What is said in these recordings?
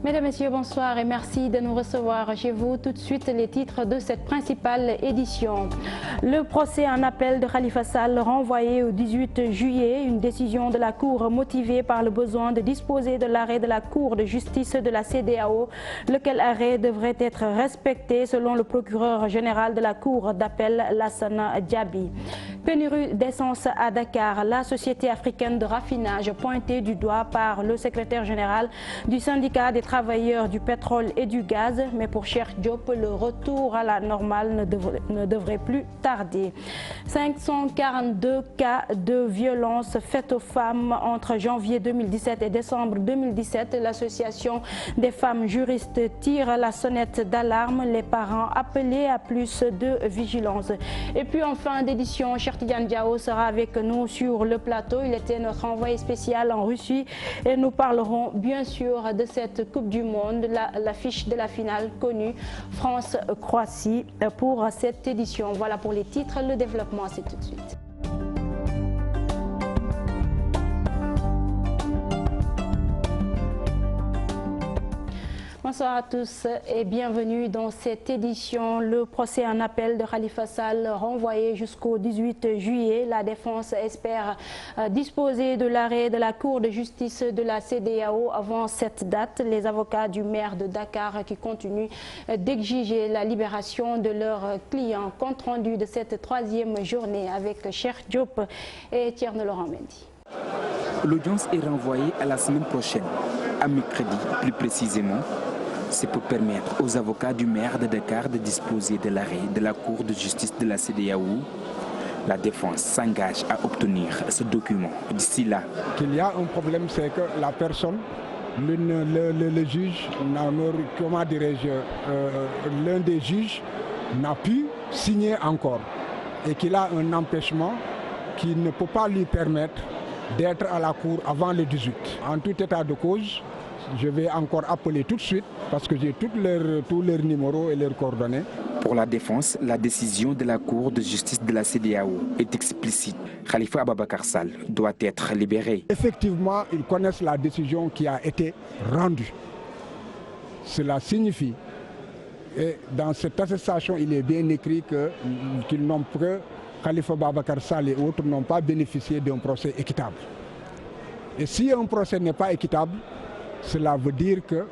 Mesdames, Messieurs, bonsoir et merci de nous recevoir chez vous. Tout de suite, les titres de cette principale édition. Le procès en appel de Khalifa Sall renvoyé au 18 juillet. Une décision de la Cour motivée par le besoin de disposer de l'arrêt de la Cour de justice de la CEDEAO, lequel arrêt devrait être respecté selon le procureur général de la Cour d'appel, Lassana Diaby. Pénurie d'essence à Dakar. La société africaine de raffinage pointée du doigt par le secrétaire général du syndicat des travailleurs du pétrole et du gaz. Mais pour Cheikh Diop, le retour à la normale ne devrait plus tarder. 542 cas de violence faites aux femmes entre janvier 2017 et décembre 2017. L'association des femmes juristes tire la sonnette d'alarme. Les parents appelés à plus de vigilance. Et puis en fin d'édition, Cheikh Tidiane Diao sera avec nous sur le plateau. Il était notre envoyé spécial en Russie et nous parlerons bien sûr de cette Coupe du Monde, l'affiche de la finale connue, France-Croatie pour cette édition. Voilà pour les titres, le développement c'est tout de suite. Bonsoir à tous et bienvenue dans cette édition. Le procès en appel de Khalifa Sall renvoyé jusqu'au 18 juillet. La défense espère disposer de l'arrêt de la Cour de justice de la CEDEAO avant cette date. Les avocats du maire de Dakar qui continuent d'exiger la libération de leurs clients. Compte rendu de cette troisième journée avec Cheikh Diop et Thierno Laurent Mendy. L'audience est renvoyée à la semaine prochaine, à mercredi plus précisément. C'est pour permettre aux avocats du maire de Dakar de disposer de l'arrêt de la Cour de justice de la CEDEAO. La défense s'engage à obtenir ce document d'ici là. Qu'il y a un problème, c'est que la personne, le juge, comment dirais-je, l'un des juges n'a pu signer encore et qu'il a un empêchement qui ne peut pas lui permettre d'être à la cour avant le 18. En tout état de cause, je vais encore appeler tout de suite parce que j'ai tous leurs numéros et leurs coordonnées. Pour la défense, la décision de la Cour de justice de la CEDEAO est explicite. Khalifa Ababakar Sall doit être libéré. Effectivement, ils connaissent la décision qui a été rendue. Cela signifie, et dans cette attestation, il est bien écrit qu'ils n'ont que Khalifa Ababakar Sall et autres n'ont pas bénéficié d'un procès équitable. Et si un procès n'est pas équitable, cela veut dire que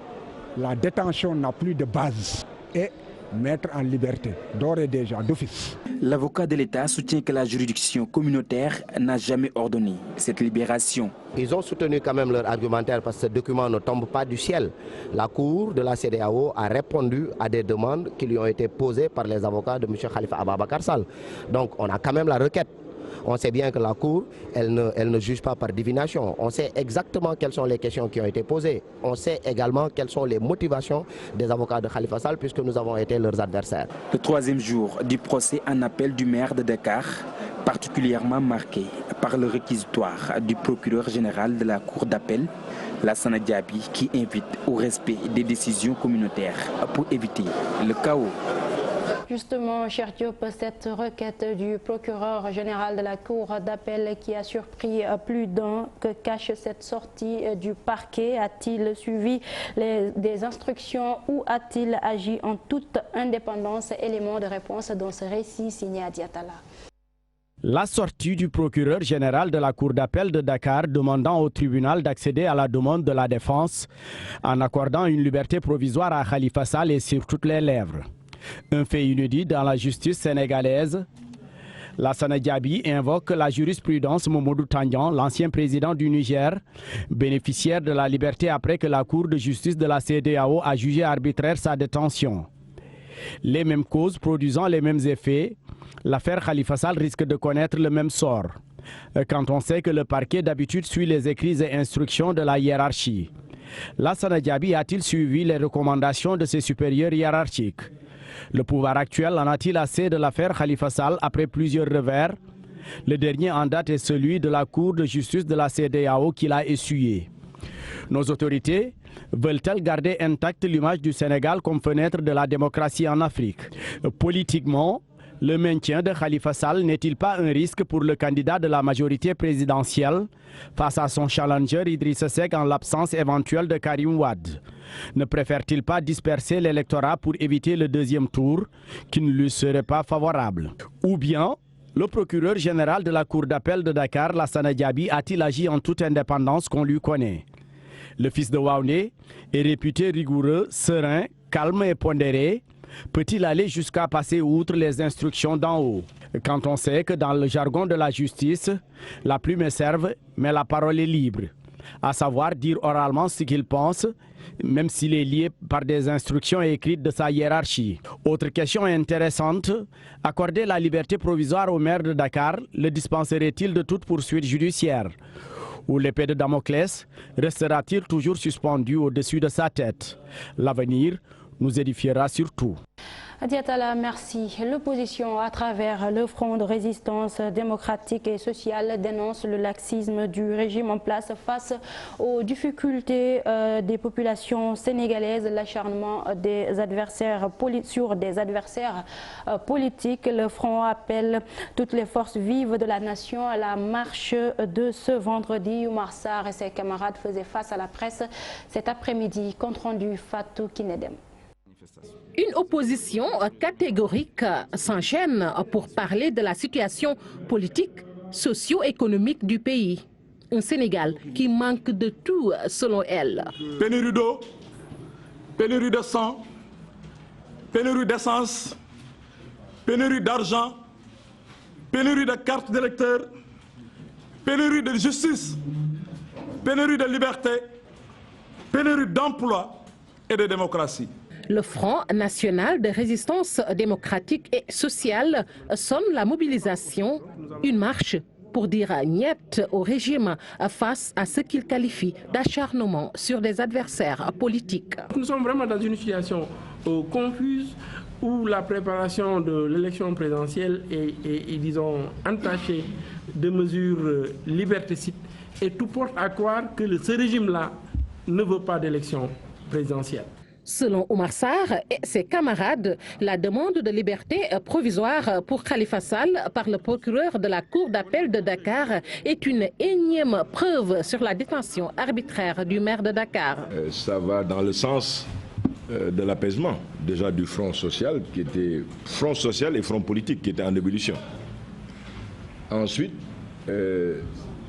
la détention n'a plus de base et mettre en liberté, d'ores et déjà, d'office. L'avocat de l'État soutient que la juridiction communautaire n'a jamais ordonné cette libération. Ils ont soutenu quand même leur argumentaire parce que ce document ne tombe pas du ciel. La Cour de la CEDEAO a répondu à des demandes qui lui ont été posées par les avocats de M. Khalifa Ababakar Sall. Donc on a quand même la requête. On sait bien que la Cour, elle ne juge pas par divination. On sait exactement quelles sont les questions qui ont été posées. On sait également quelles sont les motivations des avocats de Khalifa Sall puisque nous avons été leurs adversaires. Le troisième jour du procès en appel du maire de Dakar, particulièrement marqué par le réquisitoire du procureur général de la Cour d'appel, Lassana Diaby, qui invite au respect des décisions communautaires pour éviter le chaos. Justement, Cheikh Diop, cette requête du procureur général de la Cour d'appel qui a surpris plus d'un, que cache cette sortie du parquet? A-t-il suivi des instructions ou a-t-il agi en toute indépendance? Élément de réponse dans ce récit signé à Diatala. La sortie du procureur général de la Cour d'appel de Dakar demandant au tribunal d'accéder à la demande de la défense en accordant une liberté provisoire à Khalifa Sall est sur toutes les lèvres. Un fait inédit dans la justice sénégalaise. Lassana Diaby invoque la jurisprudence Mamadou Tandian, l'ancien président du Niger, bénéficiaire de la liberté après que la Cour de justice de la CEDEAO a jugé arbitraire sa détention. Les mêmes causes produisant les mêmes effets, l'affaire Khalifa Sall risque de connaître le même sort, quand on sait que le parquet d'habitude suit les écrits et instructions de la hiérarchie. Lassana Diaby a-t-il suivi les recommandations de ses supérieurs hiérarchiques? Le pouvoir actuel en a-t-il assez de l'affaire Khalifa Sall après plusieurs revers? Le dernier en date est celui de la Cour de justice de la CEDEAO qu'il a essuyé. Nos autorités veulent-elles garder intacte l'image du Sénégal comme fenêtre de la démocratie en Afrique? Politiquement, Le maintien de Khalifa Sall n'est-il pas un risque pour le candidat de la majorité présidentielle face à son challenger Idrissa Seck en l'absence éventuelle de Karim Wade? Ne préfère-t-il pas disperser l'électorat pour éviter le deuxième tour qui ne lui serait pas favorable? Ou bien le procureur général de la Cour d'appel de Dakar, Lassana Diaby, a-t-il agi en toute indépendance qu'on lui connaît? Le fils de Waoundé est réputé rigoureux, serein, calme et pondéré. Peut-il aller jusqu'à passer outre les instructions d'en haut? Quand on sait que dans le jargon de la justice, la plume est serve, mais la parole est libre. À savoir dire oralement ce qu'il pense, même s'il est lié par des instructions écrites de sa hiérarchie. Autre question intéressante, accorder la liberté provisoire au maire de Dakar le dispenserait-il de toute poursuite judiciaire? Ou l'épée de Damoclès restera-t-il toujours suspendue au-dessus de sa tête? L'avenir nous édifiera surtout. Diatala, merci. L'opposition, à travers le Front de résistance démocratique et sociale, dénonce le laxisme du régime en place face aux difficultés des populations sénégalaises, l'acharnement des adversaires sur des adversaires politiques. Le Front appelle toutes les forces vives de la nation à la marche de ce vendredi. Oumar Sarr et ses camarades faisaient face à la presse cet après-midi. Compte rendu Fatou Kinedem. Une opposition catégorique s'enchaîne pour parler de la situation politique, socio-économique du pays. Un Sénégal qui manque de tout selon elle. Pénurie d'eau, pénurie de sang, pénurie d'essence, pénurie d'argent, pénurie de cartes d'électeurs, pénurie de justice, pénurie de liberté, pénurie d'emploi et de démocratie. Le Front national de résistance démocratique et sociale sonne la mobilisation, une marche pour dire niet au régime face à ce qu'il qualifie d'acharnement sur des adversaires politiques. Nous sommes vraiment dans une situation confuse où la préparation de l'élection présidentielle est, disons, entachée de mesures liberticides et tout porte à croire que ce régime-là ne veut pas d'élection présidentielle. Selon Oumar Sarr et ses camarades, la demande de liberté provisoire pour Khalifa Sall par le procureur de la Cour d'appel de Dakar est une énième preuve sur la détention arbitraire du maire de Dakar. Ça va dans le sens de l'apaisement, déjà du front social, qui était front social et front politique qui était en ébullition. Ensuite,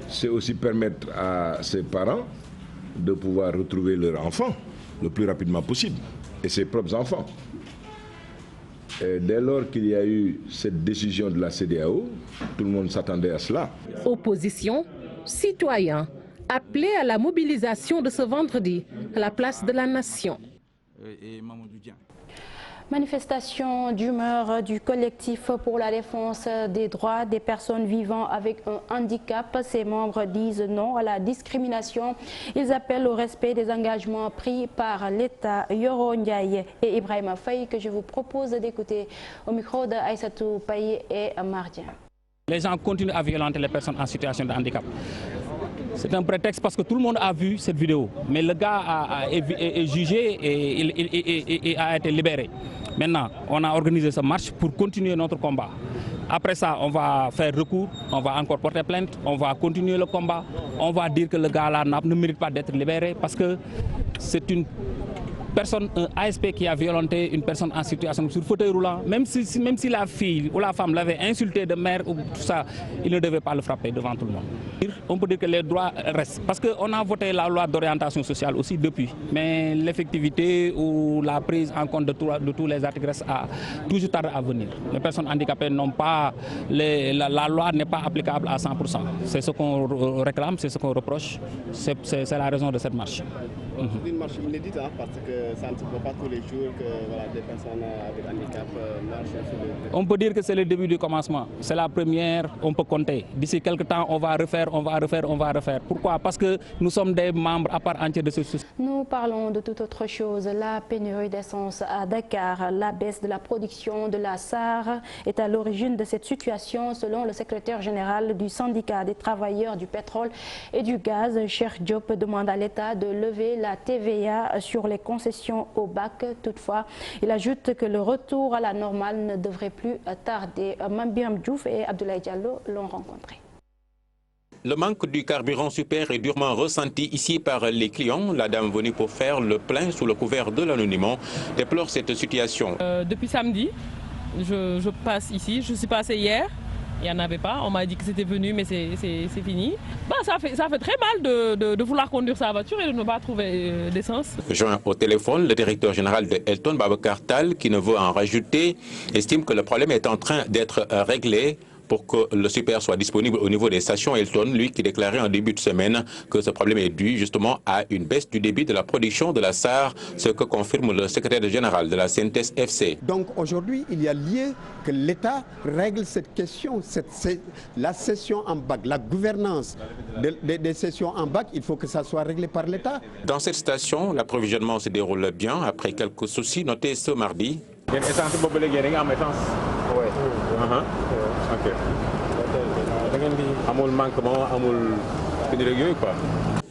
c'est aussi permettre à ses parents de pouvoir retrouver leur enfant le plus rapidement possible, et ses propres enfants. Et dès lors qu'il y a eu cette décision de la CEDEAO, tout le monde s'attendait à cela. Opposition, citoyens, appelés à la mobilisation de ce vendredi à la place de la Nation. Manifestation d'humeur du collectif pour la défense des droits des personnes vivant avec un handicap. Ses membres disent non à la discrimination. Ils appellent au respect des engagements pris par l'État. Yoro Ndiaye et Ibrahima Faye, que je vous propose d'écouter au micro de Aïssatou Paye et Mardien. Les gens continuent à violenter les personnes en situation de handicap. C'est un prétexte parce que tout le monde a vu cette vidéo, mais le gars est jugé et a été libéré. Maintenant, on a organisé cette marche pour continuer notre combat. Après ça, on va faire recours, on va encore porter plainte, on va continuer le combat. On va dire que le gars-là ne mérite pas d'être libéré parce que c'est une personne, un ASP qui a violenté une personne en situation sur fauteuil roulant, même si la fille ou la femme l'avait insulté de mère ou tout ça, il ne devait pas le frapper devant tout le monde. On peut dire que les droits restent, parce qu'on a voté la loi d'orientation sociale aussi depuis, mais l'effectivité ou la prise en compte de tous les articles reste toujours tard à venir. Les personnes handicapées n'ont pas, la loi n'est pas applicable à 100%. C'est ce qu'on réclame, c'est ce qu'on reproche, c'est la raison de cette marche. C'est une marche inédite, hein, parce que ça ne se voit pas tous les jours que voilà, des personnes avec handicap marchent sur le... On peut dire que c'est le début du commencement. C'est la première, on peut compter. D'ici quelques temps, on va refaire. Pourquoi? Parce que nous sommes des membres à part entière de ce souci. Nous parlons de toute autre chose. La pénurie d'essence à Dakar, la baisse de la production de la SAR est à l'origine de cette situation, selon le secrétaire général du syndicat des travailleurs du pétrole et du gaz. Cheikh Diop demande à l'État de lever la TVA sur les concessions session au bac. Toutefois, il ajoute que le retour à la normale ne devrait plus tarder. Mambiram Diouf et Abdoulaye Diallo l'ont rencontré. Le manque du carburant super est durement ressenti ici par les clients. La dame venue pour faire le plein sous le couvert de l'anonymat déplore cette situation. Depuis samedi, je passe ici. Je suis passé hier. Il n'y en avait pas. On m'a dit que c'était venu, mais c'est fini. Ça fait très mal de vouloir conduire sa voiture et de ne pas trouver d'essence. Joint au téléphone, le directeur général de Elton, Babacar Tall, qui ne veut en rajouter, estime que le problème est en train d'être réglé pour que le super soit disponible au niveau des stations. Elton, lui, qui déclarait en début de semaine que ce problème est dû justement à une baisse du débit de la production de la SAR, ce que confirme le secrétaire général de la CNTS FC. Donc aujourd'hui, il y a lieu que l'État règle cette question, la session en bac, la gouvernance des sessions en bac, il faut que ça soit réglé par l'État. Dans cette station, l'approvisionnement se déroule bien après quelques soucis notés ce mardi.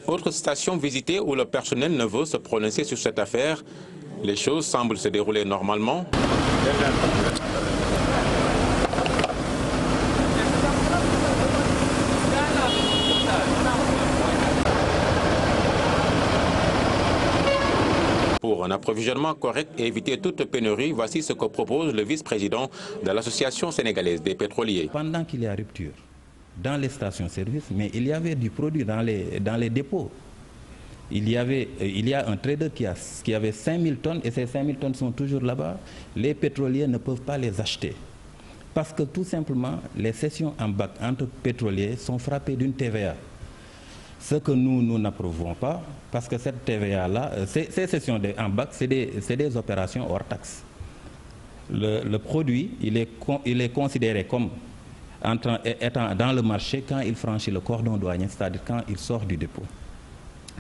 Autre station visitée où le personnel ne veut se prononcer sur cette affaire. Les choses semblent se dérouler normalement. Pour un approvisionnement correct et éviter toute pénurie, voici ce que propose le vice-président de l'Association sénégalaise des pétroliers. Pendant qu'il y a rupture dans les stations-service, mais il y avait du produit dans les dépôts. Il y a un trader qui avait 5000 tonnes et ces 5000 tonnes sont toujours là-bas. Les pétroliers ne peuvent pas les acheter. Parce que tout simplement, les cessions en bac entre pétroliers sont frappées d'une TVA. Ce que nous n'approuvons pas, parce que cette TVA-là, ces cessions en bac, c'est des opérations hors taxe. Le produit, il est considéré comme étant dans le marché quand il franchit le cordon douanier, c'est-à-dire quand il sort du dépôt.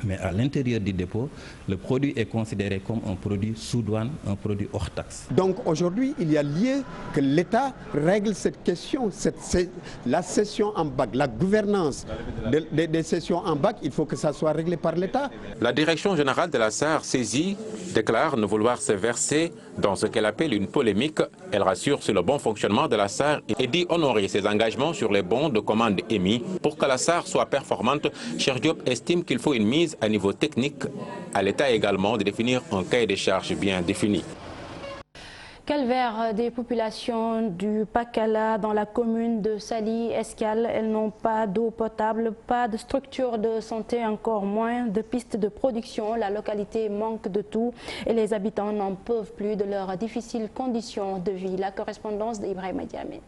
Mais à l'intérieur du dépôt, le produit est considéré comme un produit sous douane, un produit hors taxe. Donc aujourd'hui, il y a lieu que l'État règle cette question, la session en bac, la gouvernance des sessions en bac, il faut que ça soit réglé par l'État. La direction générale de la SAR, saisie, déclare ne vouloir se verser dans ce qu'elle appelle une polémique. Elle rassure sur le bon fonctionnement de la SAR et dit honorer ses engagements sur les bons de commande émis. Pour que la SAR soit performante, Cheikh Diop estime qu'il faut une mise à niveau technique, à l'État également de définir un cahier des charges bien défini. Calvaire des populations du Pakala dans la commune de Saly-Escale. Elles n'ont pas d'eau potable, pas de structure de santé, encore moins de pistes de production. La localité manque de tout et les habitants n'en peuvent plus de leurs difficiles conditions de vie. La correspondance d'Ibrahima Diamé.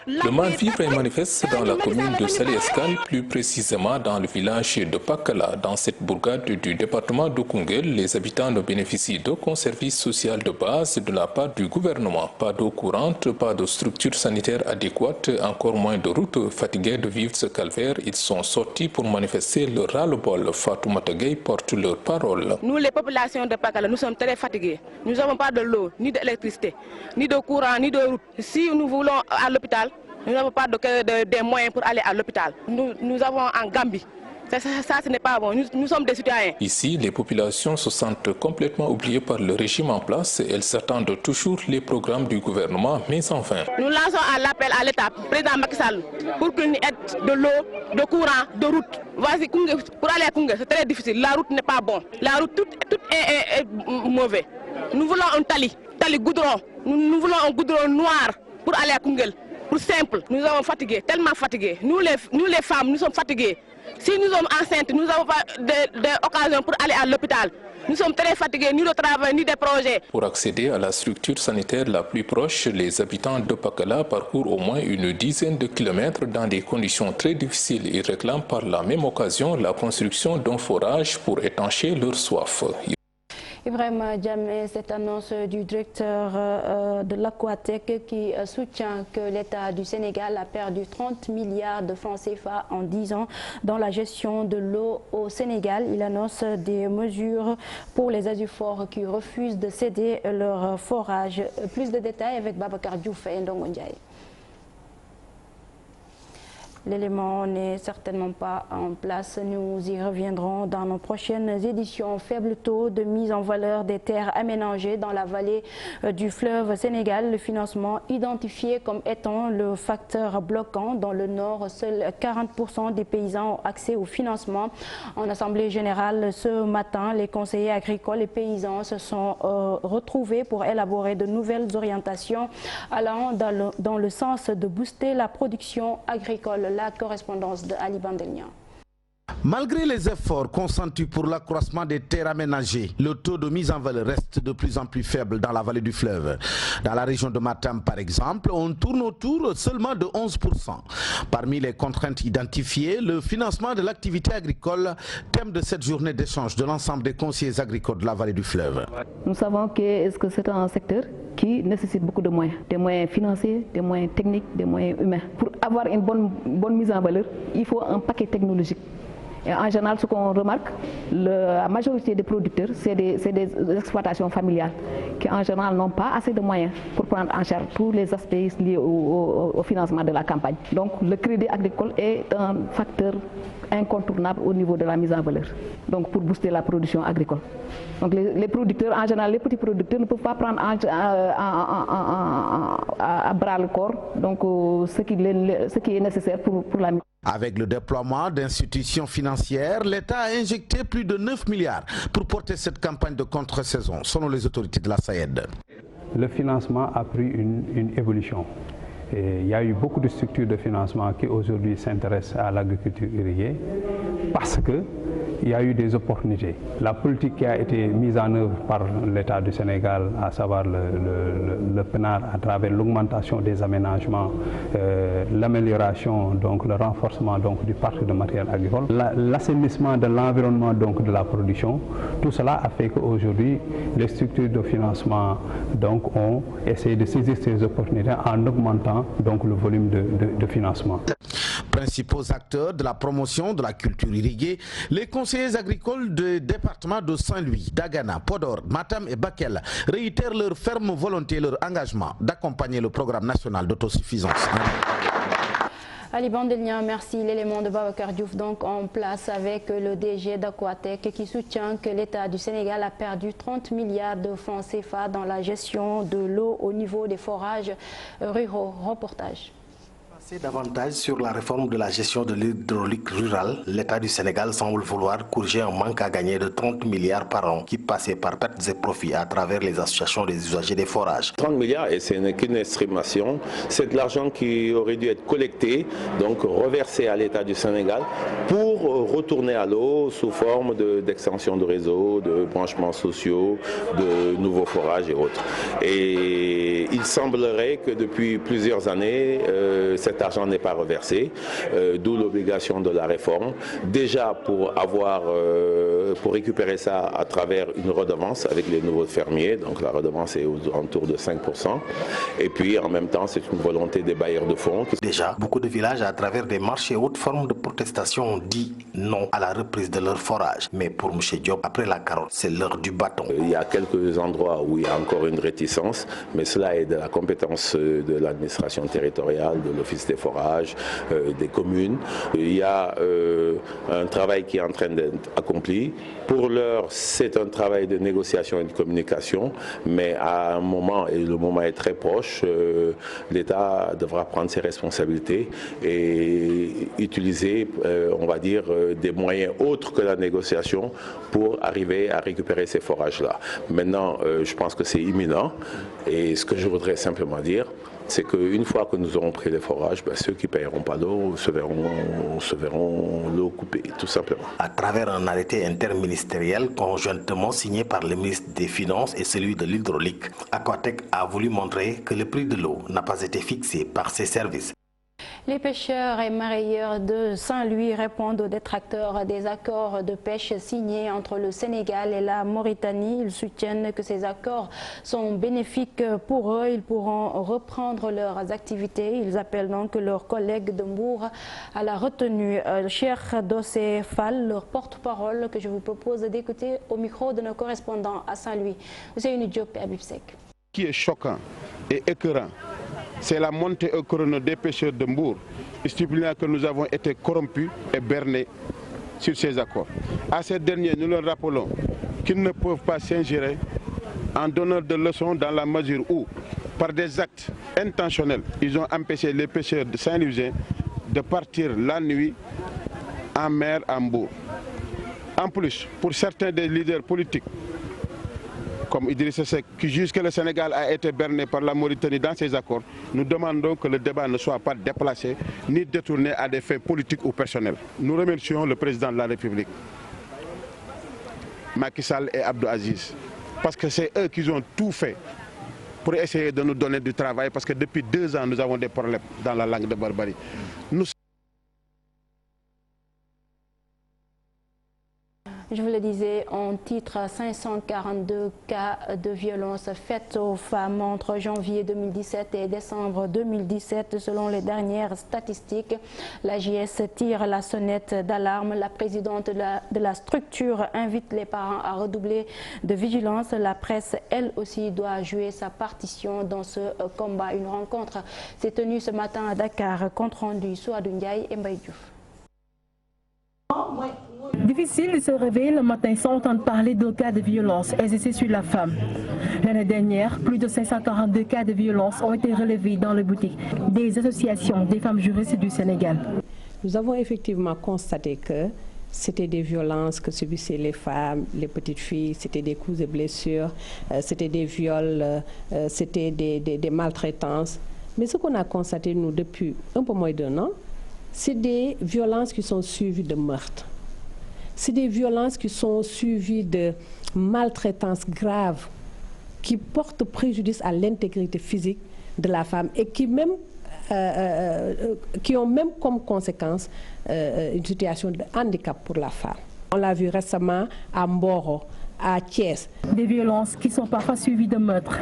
Le mal-vivre est manifeste dans la commune de Saly-Escale, plus précisément dans le village de Pakala. Dans cette bourgade du département de Koungheul, les habitants ne bénéficient d'aucun service social de base de la part du gouvernement. Pas d'eau courante, pas de structure sanitaire adéquate, encore moins de routes. Fatigués de vivre ce calvaire, ils sont sortis pour manifester leur ras-le-bol. Fatoumata Gueye porte leur parole. Nous, les populations de Pakala, nous sommes très fatigués. Nous n'avons pas de l'eau, ni d'électricité, ni de courant, ni de route. Si nous voulons à l'hôpital, nous n'avons pas de moyens pour aller à l'hôpital. Nous avons en Gambie. Ça, ce n'est pas bon. Nous sommes des citoyens. Ici, les populations se sentent complètement oubliées par le régime en place. Elles s'attendent toujours les programmes du gouvernement, mais sans fin. Nous lançons un appel à l'État, président Macky Sall, pour qu'il nous aide de l'eau, de courant, de route. Voici, pour aller à Koungheul, c'est très difficile. La route n'est pas bonne. La route, tout est mauvais. Nous voulons un tali goudron. Nous voulons un goudron noir pour aller à Koungheul, pour simple. Nous sommes fatigués, tellement fatigués. Nous les femmes, nous sommes fatigués. Si nous sommes enceintes, nous n'avons pas d'occasion pour aller à l'hôpital. Nous sommes très fatigués, ni de travail, ni des projets. Pour accéder à la structure sanitaire la plus proche, les habitants de Pakala parcourent au moins une dizaine de kilomètres dans des conditions très difficiles. Ils réclament par la même occasion la construction d'un forage pour étancher leur soif. Ibrahima Diamé, cette annonce du directeur de l'Aquatec qui soutient que l'État du Sénégal a perdu 30 milliards de francs CFA en 10 ans dans la gestion de l'eau au Sénégal. Il annonce des mesures pour les azuforts qui refusent de céder leur forage. Plus de détails avec Babacar Diouf et Ndongo Ndiaye. L'élément n'est certainement pas en place. Nous y reviendrons dans nos prochaines éditions. Faible taux de mise en valeur des terres aménagées dans la vallée du fleuve Sénégal. Le financement identifié comme étant le facteur bloquant. Dans le nord, seuls 40% des paysans ont accès au financement. En assemblée générale ce matin, les conseillers agricoles et paysans se sont retrouvés pour élaborer de nouvelles orientations allant dans le sens de booster la production agricole. La correspondance de Ali Bandelnian. Malgré les efforts consentis pour l'accroissement des terres aménagées, le taux de mise en valeur reste de plus en plus faible dans la vallée du fleuve. Dans la région de Matam, par exemple, on tourne autour seulement de 11%. Parmi les contraintes identifiées, le financement de l'activité agricole, thème de cette journée d'échange de l'ensemble des conseillers agricoles de la vallée du fleuve. Nous savons que c'est un secteur qui nécessite beaucoup de moyens, des moyens financiers, des moyens techniques, des moyens humains. Pour avoir une bonne mise en valeur, il faut un paquet technologique. Et en général, ce qu'on remarque, la majorité des producteurs, c'est des exploitations familiales qui en général n'ont pas assez de moyens pour prendre en charge tous les aspects liés au financement de la campagne. Donc le crédit agricole est un facteur incontournable au niveau de la mise en valeur, donc pour booster la production agricole. Donc les producteurs, en général, les petits producteurs ne peuvent pas prendre à bras le corps donc, ce qui est nécessaire pour la mise. Avec le déploiement d'institutions financières, l'État a injecté plus de 9 milliards pour porter cette campagne de contre-saison, selon les autorités de la SAED. Le financement a pris une évolution. Et il y a eu beaucoup de structures de financement qui aujourd'hui s'intéressent à l'agriculture irriguée parce qu'il y a eu des opportunités. La politique qui a été mise en œuvre par l'État du Sénégal, à savoir le PNAR, à travers l'augmentation des aménagements, l'amélioration, donc le renforcement du parc de matériel agricole, l'assainissement de l'environnement de la production, tout cela a fait qu'aujourd'hui les structures de financement ont essayé de saisir ces opportunités en augmentant donc le volume de financement. Principaux acteurs de la promotion de la culture irriguée, les conseillers agricoles des départements de Saint-Louis, Dagana, Podor, Matam et Bakel réitèrent leur ferme volonté et leur engagement d'accompagner le programme national d'autosuffisance. Ali Bandelnian, merci. L'élément de Babacar Diouf donc en place avec le DG d'Aquatec qui soutient que l'État du Sénégal a perdu 30 milliards de francs CFA dans la gestion de l'eau au niveau des forages ruraux. Reportage. Davantage sur la réforme de la gestion de l'hydraulique rurale, l'État du Sénégal semble vouloir corriger un manque à gagner de 30 milliards par an qui passait par pertes et profits à travers les associations des usagers des forages. 30 milliards, et ce n'est qu'une estimation, c'est de l'argent qui aurait dû être collecté, donc reversé à l'État du Sénégal pour retourner à l'eau sous forme d'extension de réseau, de branchements sociaux, de nouveaux forages et autres. Et il semblerait que depuis plusieurs années, cet argent n'est pas reversé, d'où l'obligation de la réforme. Déjà pour récupérer ça à travers une redevance avec les nouveaux fermiers, donc la redevance est autour de 5%. Et puis en même temps, c'est une volonté des bailleurs de fonds. Déjà, beaucoup de villages à travers des marches et autres formes de protestation ont dit non à la reprise de leur forage. Mais pour M. Diop, après la carotte, c'est l'heure du bâton. Il y a quelques endroits où il y a encore une réticence, mais cela est de la compétence de l'administration territoriale, de l'Office des forages, des communes. Il y a un travail qui est en train d'être accompli. Pour l'heure, c'est un travail de négociation et de communication, mais à un moment, et le moment est très proche, l'État devra prendre ses responsabilités et utiliser, on va dire, des moyens autres que la négociation pour arriver à récupérer ces forages-là. Maintenant, je pense que c'est imminent et ce que je voudrais simplement dire, c'est qu'une fois que nous aurons pris les forages, ceux qui ne paieront pas l'eau se verront l'eau coupée, tout simplement. À travers un arrêté interministériel conjointement signé par le ministre des Finances et celui de l'hydraulique, Aquatec a voulu montrer que le prix de l'eau n'a pas été fixé par ses services. Les pêcheurs et mareyeurs de Saint-Louis répondent aux détracteurs des accords de pêche signés entre le Sénégal et la Mauritanie. Ils soutiennent que ces accords sont bénéfiques pour eux. Ils pourront reprendre leurs activités. Ils appellent donc leurs collègues de Mbour à la retenue. Cheikh Dossé Fall, leur porte-parole, que je vous propose d'écouter au micro de nos correspondants à Saint-Louis. Ousseynou Diop et Habib Seck. Ce qui est choquant et écœurant, c'est la montée au chrono des pêcheurs de Mbour, stipulant que nous avons été corrompus et bernés sur ces accords. À ces derniers, nous leur rappelons qu'ils ne peuvent pas s'ingérer en donnant de leçons dans la mesure où, par des actes intentionnels, ils ont empêché les pêcheurs de Saint-Louisien de partir la nuit en mer à Mbour. En plus, pour certains des leaders politiques, comme Idrissa Seck, qui jugent que le Sénégal a été berné par la Mauritanie dans ces accords, nous demandons que le débat ne soit pas déplacé ni détourné à des fins politiques ou personnels. Nous remercions le président de la République, Macky Sall et Abdou Aziz, parce que c'est eux qui ont tout fait pour essayer de nous donner du travail, parce que depuis 2 ans, nous avons des problèmes dans la langue de Barbarie. Je vous le disais, on titre 542 cas de violence faites aux femmes entre janvier 2017 et décembre 2017. Selon les dernières statistiques, la JS tire la sonnette d'alarme. La présidente de la structure invite les parents à redoubler de vigilance. La presse, elle aussi, doit jouer sa partition dans ce combat. Une rencontre s'est tenue ce matin à Dakar. Compte rendu Souadou Ndiaye et Mbaye Diouf. Difficile de se réveiller le matin sans entendre parler d'un cas de violence exercé sur la femme. L'année dernière, plus de 542 cas de violence ont été relevés dans les boutiques des associations des femmes juristes du Sénégal. Nous avons effectivement constaté que c'était des violences que subissaient les femmes, les petites filles, c'était des coups et blessures, c'était des viols, c'était des maltraitances. Mais ce qu'on a constaté, nous, depuis un peu moins d'1 an, c'est des violences qui sont suivies de meurtres. C'est des violences qui sont suivies de maltraitances graves qui portent préjudice à l'intégrité physique de la femme et qui ont même comme conséquence une situation de handicap pour la femme. On l'a vu récemment à Mboro, à Thiès. Des violences qui sont parfois suivies de meurtres,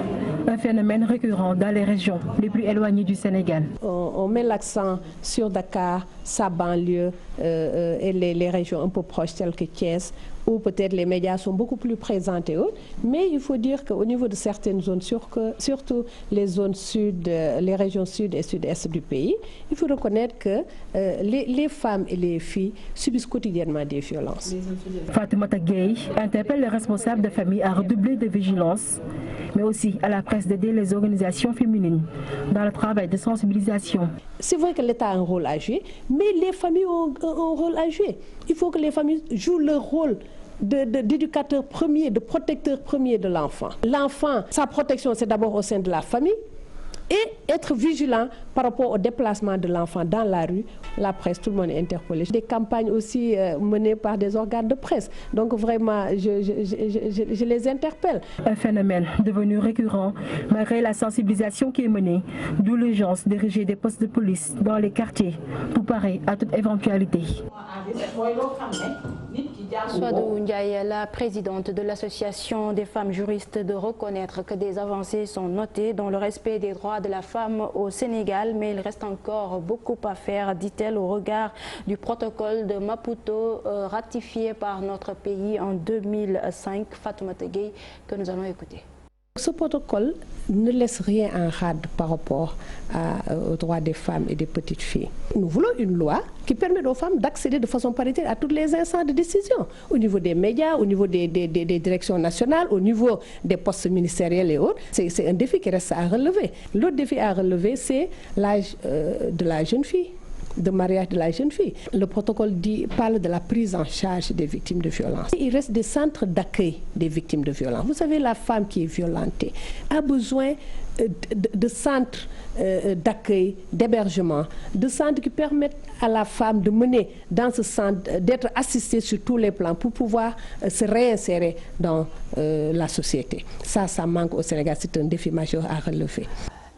un phénomène récurrent dans les régions les plus éloignées du Sénégal. On met l'accent sur Dakar, sa banlieue et les régions un peu proches telles que Thiès, où peut-être les médias sont beaucoup plus présents et autres. Mais il faut dire qu'au niveau de certaines zones, surtout les zones sud, les régions sud et sud-est du pays, il faut reconnaître que les femmes et les filles subissent quotidiennement des violences. Fatoumata Gueye interpelle les responsables de famille à redoubler de vigilance, mais aussi à la presse d'aider les organisations féminines dans le travail de sensibilisation. C'est vrai que l'État a un rôle à jouer, mais les familles ont un rôle à jouer. Il faut que les familles jouent leur rôle d'éducateur premier, de protecteur premier de l'enfant. L'enfant, sa protection, c'est d'abord au sein de la famille et être vigilant par rapport au déplacement de l'enfant dans la rue. La presse, tout le monde est interpellé. Des campagnes aussi menées par des organes de presse. Donc vraiment, je les interpelle. Un phénomène devenu récurrent malgré la sensibilisation qui est menée, d'où l'urgence d'ériger des postes de police dans les quartiers pour parer à toute éventualité. Souadou Ndiaye, la présidente de l'association des femmes juristes, de reconnaître que des avancées sont notées dans le respect des droits de la femme au Sénégal, mais il reste encore beaucoup à faire, dit-elle, au regard du protocole de Maputo ratifié par notre pays en 2005. Fatoumata Gueye, que nous allons écouter. Ce protocole ne laisse rien en rade par rapport aux droits des femmes et des petites filles. Nous voulons une loi qui permet aux femmes d'accéder de façon paritaire à tous les instants de décision, au niveau des médias, au niveau des directions nationales, au niveau des postes ministériels et autres. C'est un défi qui reste à relever. L'autre défi à relever, c'est l'âge de la jeune fille, de mariage de la jeune fille. Le protocole parle de la prise en charge des victimes de violence. Il reste des centres d'accueil des victimes de violence. Vous savez, la femme qui est violentée a besoin de centres d'accueil, d'hébergement, de centres qui permettent à la femme de mener dans ce centre, d'être assistée sur tous les plans pour pouvoir se réinsérer dans la société. Ça manque au Sénégal, c'est un défi majeur à relever.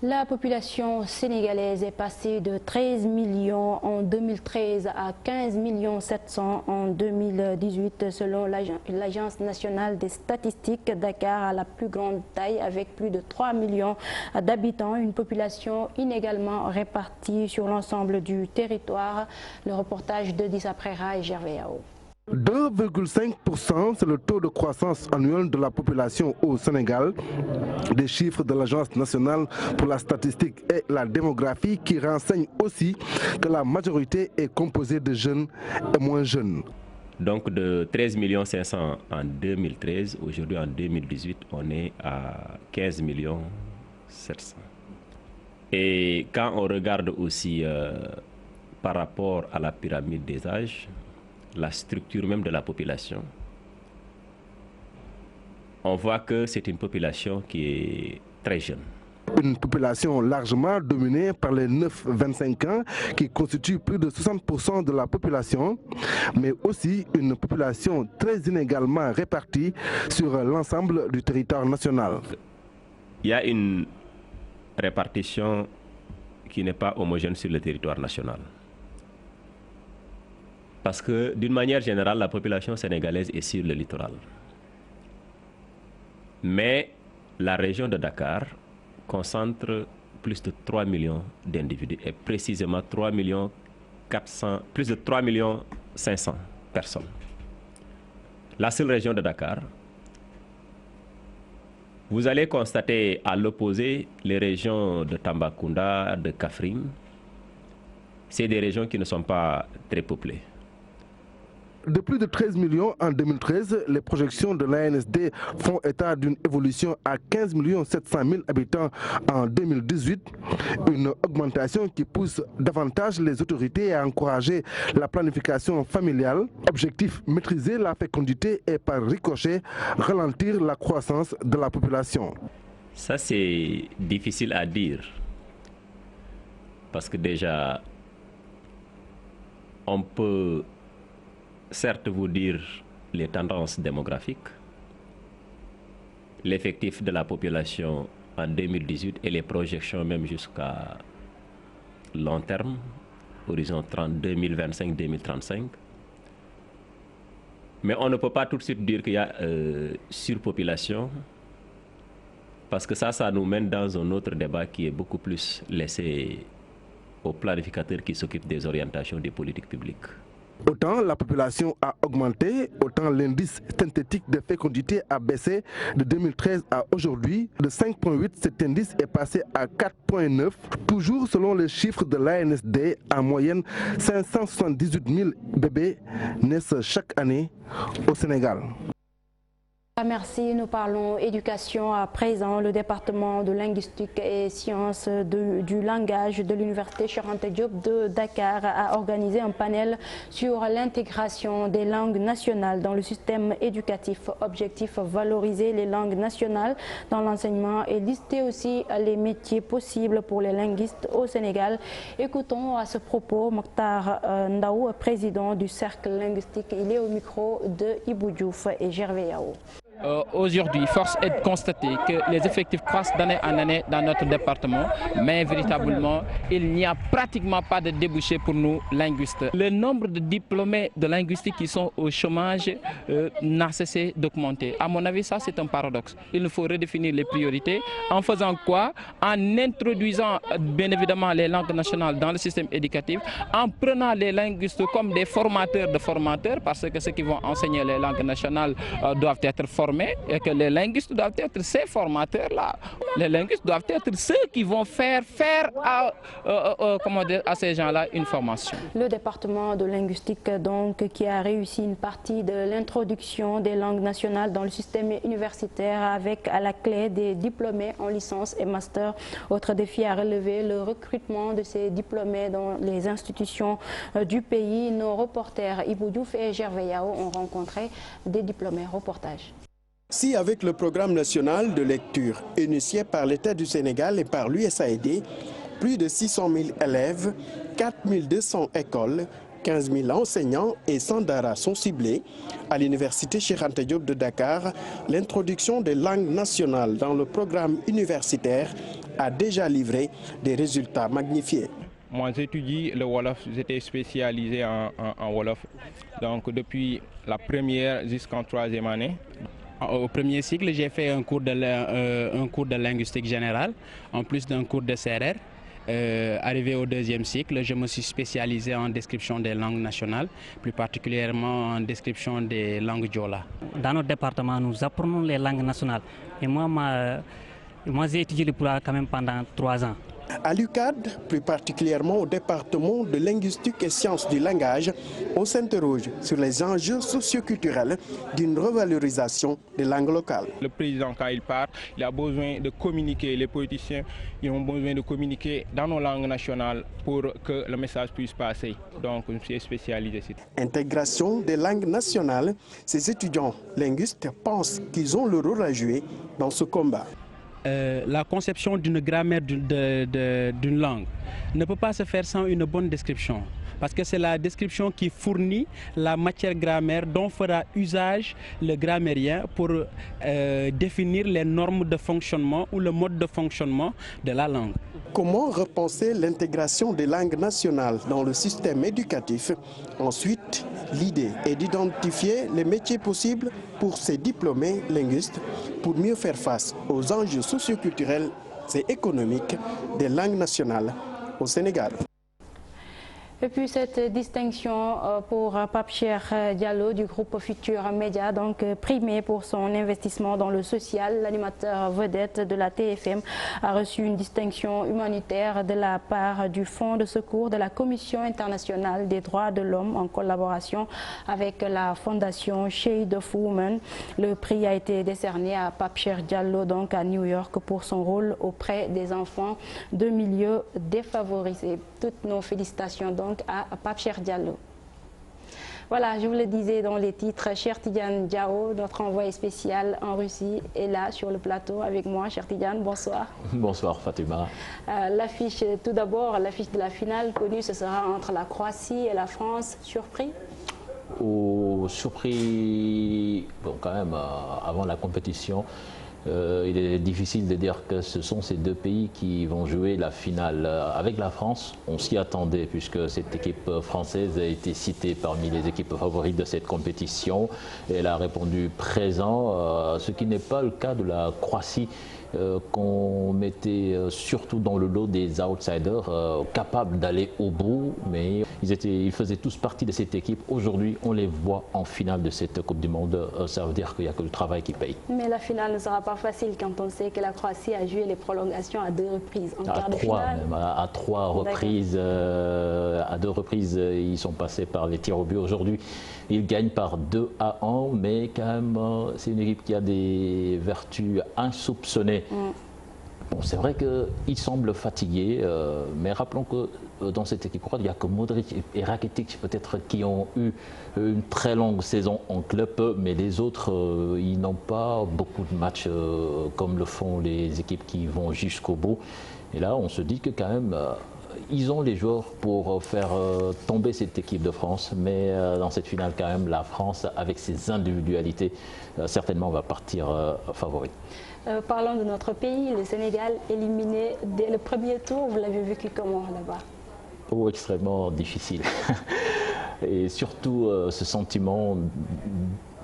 La population sénégalaise est passée de 13 millions en 2013 à 15 700 en 2018 selon l'Agence nationale des statistiques. Dakar a la plus grande taille avec plus de 3 millions d'habitants, une population inégalement répartie sur l'ensemble du territoire. Le reportage de Dissa Prera et Gervais Yao. 2,5%, c'est le taux de croissance annuel de la population au Sénégal. Des chiffres de l'Agence nationale pour la statistique et la démographie qui renseignent aussi que la majorité est composée de jeunes et moins jeunes. Donc de 13 500 en 2013, aujourd'hui en 2018, on est à 15 700. Et quand on regarde aussi par rapport à la pyramide des âges, la structure même de la population, on voit que c'est une population qui est très jeune. Une population largement dominée par les 9-25 ans qui constituent plus de 60% de la population, mais aussi une population très inégalement répartie sur l'ensemble du territoire national. Il y a une répartition qui n'est pas homogène sur le territoire national. Parce que d'une manière générale, la population sénégalaise est sur le littoral. Mais la région de Dakar concentre plus de 3 millions d'individus et précisément plus de 3 500 personnes. La seule région de Dakar, vous allez constater à l'opposé les régions de Tambacounda, de Kaffrine. C'est des régions qui ne sont pas très peuplées. De plus de 13 millions en 2013, les projections de l'ANSD font état d'une évolution à 15 700 000 habitants en 2018, une augmentation qui pousse davantage les autorités à encourager la planification familiale. Objectif, maîtriser la fécondité et par ricochet, ralentir la croissance de la population. Ça c'est difficile à dire, parce que déjà, on peut certes vous dire les tendances démographiques, l'effectif de la population en 2018 et les projections même jusqu'à long terme, horizon 2025-2035. Mais on ne peut pas tout de suite dire qu'il y a surpopulation, parce que ça nous mène dans un autre débat qui est beaucoup plus laissé aux planificateurs qui s'occupent des orientations des politiques publiques. Autant la population a augmenté, autant l'indice synthétique de fécondité a baissé de 2013 à aujourd'hui. De 5,8, cet indice est passé à 4,9. Toujours selon les chiffres de l'ANSD, en moyenne 578 000 bébés naissent chaque année au Sénégal. Merci. Nous parlons éducation à présent. Le département de linguistique et sciences du langage de l'université Cheikh Anta Diop de Dakar a organisé un panel sur l'intégration des langues nationales dans le système éducatif. Objectif, valoriser les langues nationales dans l'enseignement et lister aussi les métiers possibles pour les linguistes au Sénégal. Écoutons à ce propos Mokhtar Ndaw, président du cercle linguistique. Il est au micro de Ibou Diouf et Gervais Yao. Aujourd'hui, force est de constater que les effectifs croissent d'année en année dans notre département, mais véritablement, il n'y a pratiquement pas de débouchés pour nous, linguistes. Le nombre de diplômés de linguistique qui sont au chômage n'a cessé d'augmenter. À mon avis, ça c'est un paradoxe. Il nous faut redéfinir les priorités. En faisant quoi? En introduisant bien évidemment les langues nationales dans le système éducatif, en prenant les linguistes comme des formateurs de formateurs, parce que ceux qui vont enseigner les langues nationales doivent être formés et que les linguistes doivent être ces formateurs-là. Les linguistes doivent être ceux qui vont faire à ces gens-là une formation. Le département de linguistique donc qui a réussi une partie de l'introduction des langues nationales dans le système universitaire avec à la clé des diplômés en licence et master. Autre défi à relever, le recrutement de ces diplômés dans les institutions du pays. Nos reporters Ibou Diouf et Gervais Yao ont rencontré des diplômés. Reportage. Si avec le programme national de lecture initié par l'État du Sénégal et par l'USAID, plus de 600 000 élèves, 4 200 écoles, 15 000 enseignants et 100 daara sont ciblés, à l'université Cheikh Anta Diop de Dakar, l'introduction des langues nationales dans le programme universitaire a déjà livré des résultats magnifiés. Moi j'étudie le Wolof, j'étais spécialisé en Wolof, donc depuis la première jusqu'en troisième année. Au premier cycle, j'ai fait un cours de linguistique générale, en plus d'un cours de CRR. Arrivé au deuxième cycle, je me suis spécialisé en description des langues nationales, plus particulièrement en description des langues diola. Dans notre département, nous apprenons les langues nationales. Et moi j'ai étudié le Pulaar quand même pendant 3 ans. À l'UCAD, plus particulièrement au département de linguistique et sciences du langage, on s'interroge sur les enjeux socioculturels d'une revalorisation des langues locales. Le président, quand il part, il a besoin de communiquer, les politiciens ils ont besoin de communiquer dans nos langues nationales pour que le message puisse passer. Donc, je me suis spécialisé. Intégration des langues nationales, ces étudiants linguistes pensent qu'ils ont le rôle à jouer dans ce combat. La conception d'une grammaire d'une langue ne peut pas se faire sans une bonne description. Parce que c'est la description qui fournit la matière grammaire dont fera usage le grammairien pour définir les normes de fonctionnement ou le mode de fonctionnement de la langue. Comment repenser l'intégration des langues nationales dans le système éducatif? Ensuite, l'idée est d'identifier les métiers possibles pour ces diplômés linguistes pour mieux faire face aux enjeux socioculturels et économiques des langues nationales au Sénégal. Et puis cette distinction pour Pape Cheikh Diallo du groupe Futur Média, donc primé pour son investissement dans le social. L'animateur vedette de la TFM a reçu une distinction humanitaire de la part du Fonds de secours de la Commission internationale des droits de l'homme en collaboration avec la fondation Shade of Women. Le prix a été décerné à Pape Cheikh Diallo donc à New York pour son rôle auprès des enfants de milieux défavorisés. Toutes nos félicitations donc à Pape Cheikh Diallo. Voilà, je vous le disais dans les titres, Cheikh Tidiane Diao, notre envoyé spécial en Russie, est là sur le plateau avec moi. Cheikh Tidiane, bonsoir. Bonsoir Fatima. L'affiche, tout d'abord, l'affiche de la finale connue, ce sera entre la Croatie et la France. Surpris? Surpris, bon, quand même, avant la compétition. Il est difficile de dire que ce sont ces deux pays qui vont jouer la finale avec la France. On s'y attendait puisque cette équipe française a été citée parmi les équipes favorites de cette compétition. Elle a répondu présent, ce qui n'est pas le cas de la Croatie qu'on mettait surtout dans le lot des outsiders capables d'aller au bout, mais ils faisaient tous partie de cette équipe. Aujourd'hui, on les voit en finale de cette Coupe du Monde. Ça veut dire qu'il n'y a que le travail qui paye. Mais la finale ne sera pas facile quand on sait que la Croatie a joué les prolongations à 2 reprises. En quart de finale. Même, à 3 reprises, à 2 reprises, ils sont passés par les tirs au but. Aujourd'hui, ils gagnent par 2-1, mais quand même, c'est une équipe qui a des vertus insoupçonnées. Bon, c'est vrai qu'ils semblent fatigués, mais rappelons que dans cette équipe, il n'y a que Modric et Rakitic peut-être qui ont eu une très longue saison en club, mais les autres, ils n'ont pas beaucoup de matchs comme le font les équipes qui vont jusqu'au bout. Et là, on se dit que quand même, ils ont les joueurs pour faire tomber cette équipe de France, mais dans cette finale, quand même, la France, avec ses individualités, certainement va partir favori. Parlons de notre pays, le Sénégal éliminé dès le premier tour. Vous l'avez vécu comment là-bas? Oh, extrêmement difficile. Et surtout ce sentiment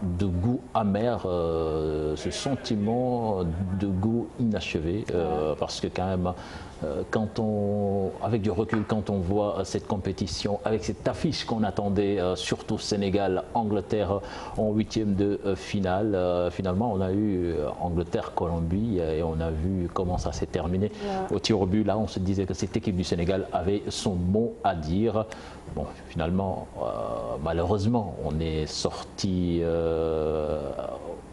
de goût amer, ce sentiment de goût inachevé, parce que quand même, avec du recul, quand on voit cette compétition, avec cette affiche qu'on attendait, surtout Sénégal-Angleterre en 8e de finale, finalement on a eu Angleterre-Colombie et on a vu comment ça s'est terminé. Au tir au but, là on se disait que cette équipe du Sénégal avait son mot à dire. Bon, finalement, malheureusement, on est sorti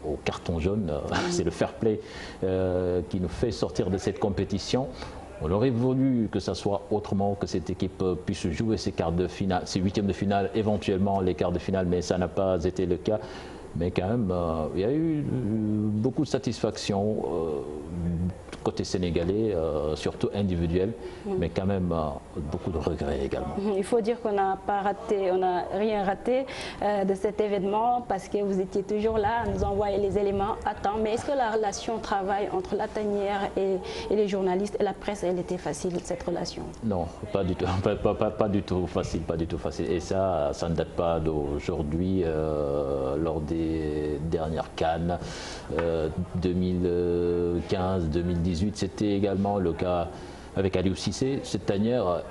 au carton jaune. C'est le fair play qui nous fait sortir de cette compétition. On aurait voulu que ça soit autrement, que cette équipe puisse jouer ses quarts de finale, ses 8e de finale, éventuellement les quarts de finale, mais ça n'a pas été le cas. Mais quand même, il y a eu beaucoup de satisfaction côté sénégalais, surtout individuel, mais quand même beaucoup de regrets également. Il faut dire qu'on n'a pas raté, on n'a rien raté de cet événement parce que vous étiez toujours là à nous envoyer les éléments à temps. Mais est-ce que la relation travail entre la tanière et les journalistes et la presse, elle était facile, cette relation? Non, pas du tout, pas du tout facile, pas du tout facile. Et ça ne date pas d'aujourd'hui, lors des dernières CAN 2015, 2018, c'était également le cas avec Aliou Cissé, cette tanière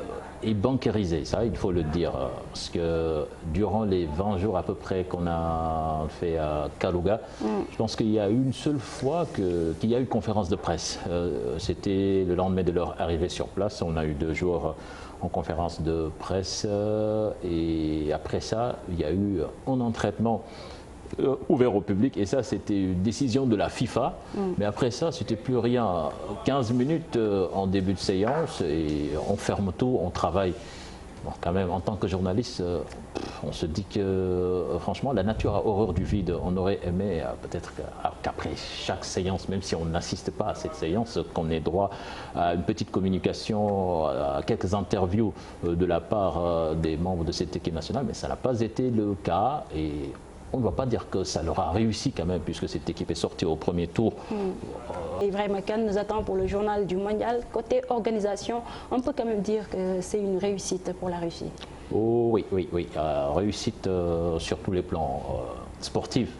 est bancarisée, ça il faut le dire, parce que durant les 20 jours à peu près qu'on a fait à Kalouga, je pense qu'il y a une seule fois qu'il y a eu conférence de presse. C'était le lendemain de leur arrivée sur place, on a eu 2 jours en conférence de presse et après ça, il y a eu un entraînement ouvert au public et ça c'était une décision de la FIFA, mais après ça c'était plus rien, 15 minutes en début de séance et on ferme tout, on travaille. Bon, quand même en tant que journaliste, on se dit que franchement la nature a horreur du vide. On aurait aimé peut-être qu'après chaque séance, même si on n'assiste pas à cette séance, qu'on ait droit à une petite communication, à quelques interviews de la part des membres de cette équipe nationale, mais ça n'a pas été le cas et on ne va pas dire que ça leur a réussi quand même, puisque cette équipe est sortie au premier tour. Ibrahima Kane nous attend pour le journal du mondial. Côté organisation, on peut quand même dire que c'est une réussite pour la Russie. Oh, oui, réussite sur tous les plans sportifs.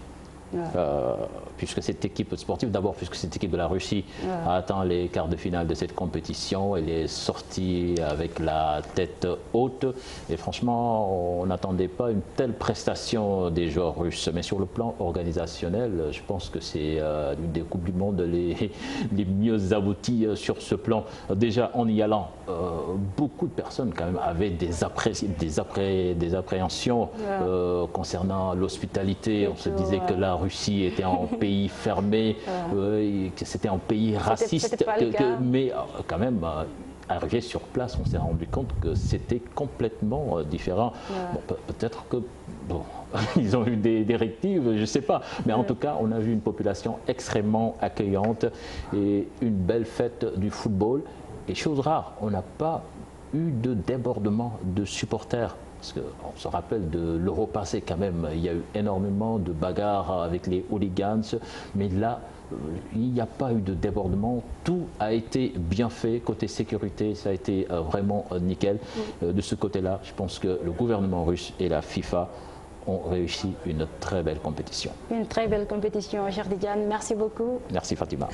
Puisque cette équipe sportive, d'abord puisque cette équipe de la Russie a atteint les quarts de finale de cette compétition, elle est sortie avec la tête haute et franchement on n'attendait pas une telle prestation des joueurs russes, mais sur le plan organisationnel je pense que c'est l'une des coupes du monde les mieux abouties sur ce plan. Déjà en y allant, beaucoup de personnes quand même avaient des appréhensions concernant l'hospitalité. On se disait que la Russie était en pays fermé, que c'était un pays raciste, mais quand même, arrivé sur place, on s'est rendu compte que c'était complètement différent. Bon, peut-être que ils ont eu des directives, je ne sais pas, mais en tout cas, on a vu une population extrêmement accueillante et une belle fête du football. Et chose rare, on n'a pas eu de débordement de supporters. Parce qu'on se rappelle de l'Euro passé quand même, il y a eu énormément de bagarres avec les hooligans, mais là, il n'y a pas eu de débordement, tout a été bien fait, côté sécurité, ça a été vraiment nickel. De ce côté-là, je pense que le gouvernement russe et la FIFA ont réussi une très belle compétition. Une très belle compétition, Cherdidiane, merci beaucoup. Merci Fatima.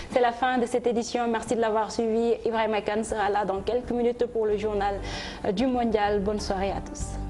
C'est la fin de cette édition, merci de l'avoir suivi. Ibrahima Kane sera là dans quelques minutes pour le journal du mondial. Bonne soirée à tous.